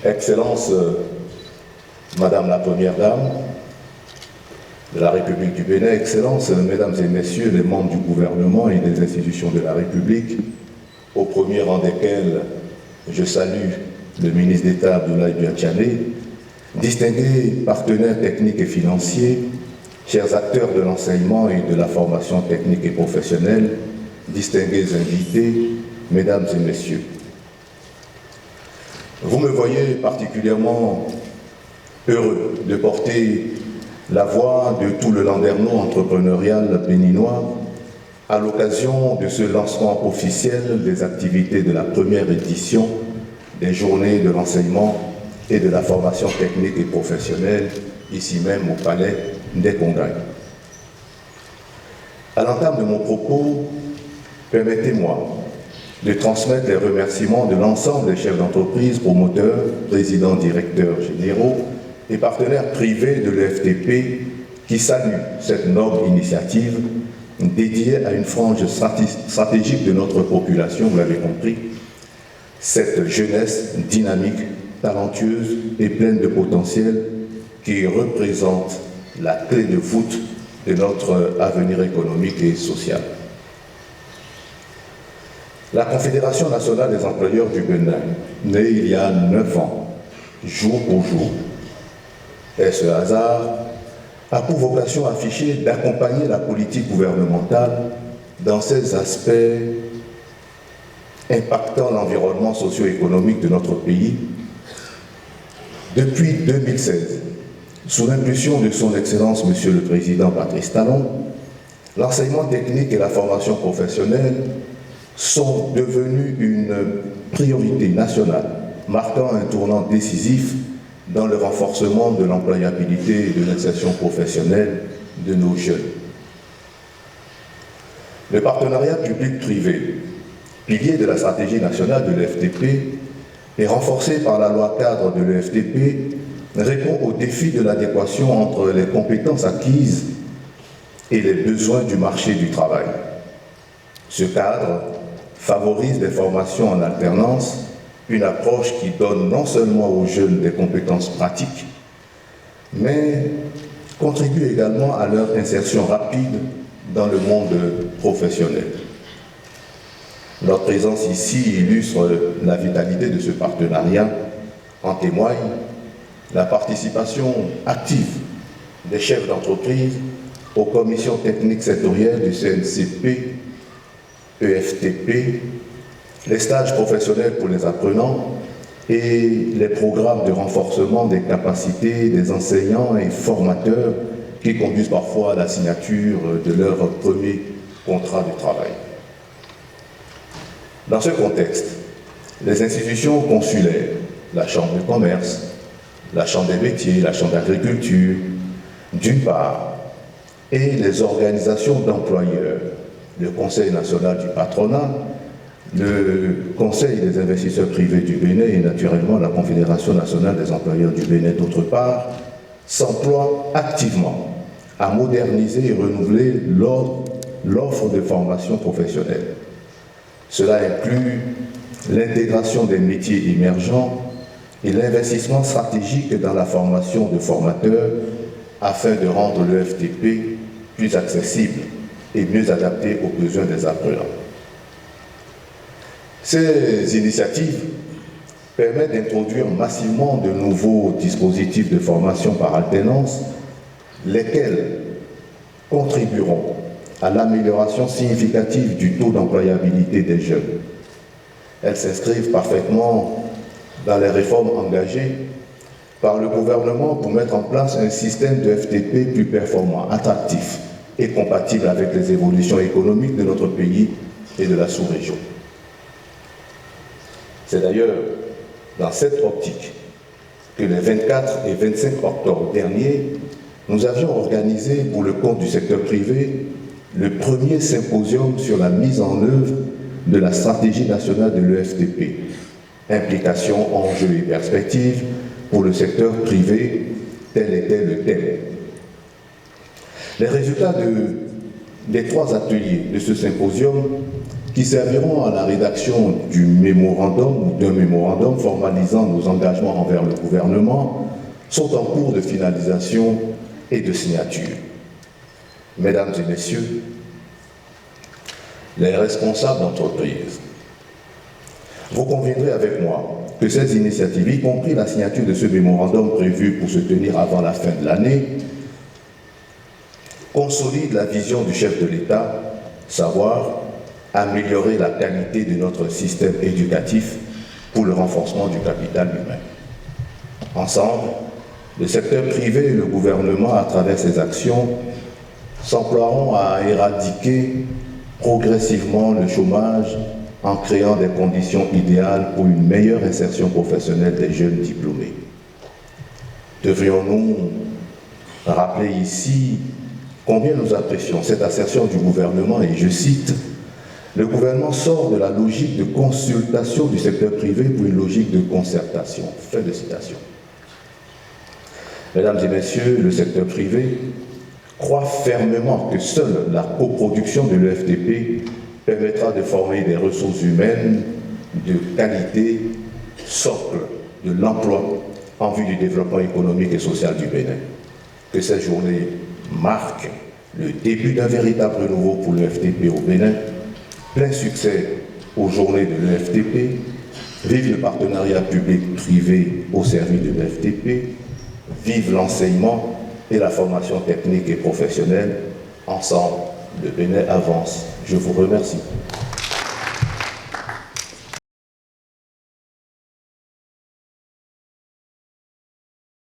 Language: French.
Excellence, Madame la Première Dame de la République du Bénin, Excellences, Mesdames et Messieurs les membres du gouvernement et des institutions de la République, au premier rang desquels je salue le ministre d'État Abdoulaye Biachane, distingués partenaires techniques et financiers, chers acteurs de l'enseignement et de la formation technique et professionnelle, distingués invités, Mesdames et Messieurs. Vous me voyez particulièrement heureux de porter la voix de tout le landerneau entrepreneurial béninois à l'occasion de ce lancement officiel des activités de la première édition des Journées de l'enseignement et de la formation technique et professionnelle, ici même au Palais des Congrès. À l'entame de mon propos, permettez-moi de transmettre les remerciements de l'ensemble des chefs d'entreprise, promoteurs, présidents, directeurs généraux et partenaires privés de l'EFTP qui saluent cette noble initiative dédiée à une frange stratégique de notre population, vous l'avez compris, cette jeunesse dynamique, talentueuse et pleine de potentiel qui représente la clé de voûte de notre avenir économique et social. La Confédération nationale des employeurs du Bénin, née il y a 9 ans, jour pour jour, et ce hasard a pour vocation affichée d'accompagner la politique gouvernementale dans ses aspects impactant l'environnement socio-économique de notre pays. Depuis 2016, sous l'impulsion de son Excellence Monsieur le Président Patrice Talon, l'enseignement technique et la formation professionnelle sont devenus une priorité nationale, marquant un tournant décisif dans le renforcement de l'employabilité et de l'insertion professionnelle de nos jeunes. Le partenariat public-privé, pilier de la stratégie nationale de l'EFTP, et renforcé par la loi cadre de l'EFTP, répond au défi de l'adéquation entre les compétences acquises et les besoins du marché du travail. Ce cadre favorise des formations en alternance, une approche qui donne non seulement aux jeunes des compétences pratiques, mais contribue également à leur insertion rapide dans le monde professionnel. Notre présence ici illustre la vitalité de ce partenariat. En témoigne la participation active des chefs d'entreprise aux commissions techniques sectorielles du CNCP, EFTP, les stages professionnels pour les apprenants et les programmes de renforcement des capacités des enseignants et formateurs qui conduisent parfois à la signature de leur premier contrat de travail. Dans ce contexte, les institutions consulaires, la Chambre de commerce, la Chambre des métiers, la Chambre d'agriculture, d'une part, et les organisations d'employeurs, le Conseil national du patronat, le Conseil des investisseurs privés du Bénin et naturellement la Confédération nationale des employeurs du Bénin d'autre part, s'emploient activement à moderniser et renouveler l'offre de formation professionnelle. Cela inclut l'intégration des métiers émergents et l'investissement stratégique dans la formation de formateurs afin de rendre le FTP plus accessible et mieux adapté aux besoins des apprenants. Ces initiatives permettent d'introduire massivement de nouveaux dispositifs de formation par alternance, lesquels contribueront à l'amélioration significative du taux d'employabilité des jeunes. Elles s'inscrivent parfaitement dans les réformes engagées par le gouvernement pour mettre en place un système de FTP plus performant, attractif et compatible avec les évolutions économiques de notre pays et de la sous-région. C'est d'ailleurs dans cette optique que les 24 et 25 octobre derniers, nous avions organisé pour le compte du secteur privé le premier symposium sur la mise en œuvre de la stratégie nationale de l'EFTP, implications, enjeux et perspectives pour le secteur privé, tel était le thème. Les résultats des 3 ateliers de ce symposium qui serviront à la rédaction du mémorandum ou d'un mémorandum formalisant nos engagements envers le gouvernement sont en cours de finalisation et de signature. Mesdames et messieurs, les responsables d'entreprise, vous conviendrez avec moi que ces initiatives, y compris la signature de ce mémorandum prévu pour se tenir avant la fin de l'année, consolident la vision du chef de l'État, savoir améliorer la qualité de notre système éducatif pour le renforcement du capital humain. Ensemble, le secteur privé et le gouvernement, à travers ces actions, s'emploieront à éradiquer progressivement le chômage en créant des conditions idéales pour une meilleure insertion professionnelle des jeunes diplômés. Devrions-nous rappeler ici combien nous apprécions cette assertion du gouvernement, et je cite, « Le gouvernement sort de la logique de consultation du secteur privé pour une logique de concertation ». Fin de citation. Mesdames et messieurs, le secteur privé croit fermement que seule la coproduction de l'EFTP permettra de former des ressources humaines de qualité, socle de l'emploi en vue du développement économique et social du Bénin. Que cette journée marque le début d'un véritable renouveau pour l'EFTP au Bénin. Plein succès aux journées de l'EFTP. Vive le partenariat public-privé au service de l'EFTP. Vive l'enseignement et la formation technique et professionnelle. Ensemble, le Bénin avance. Je vous remercie.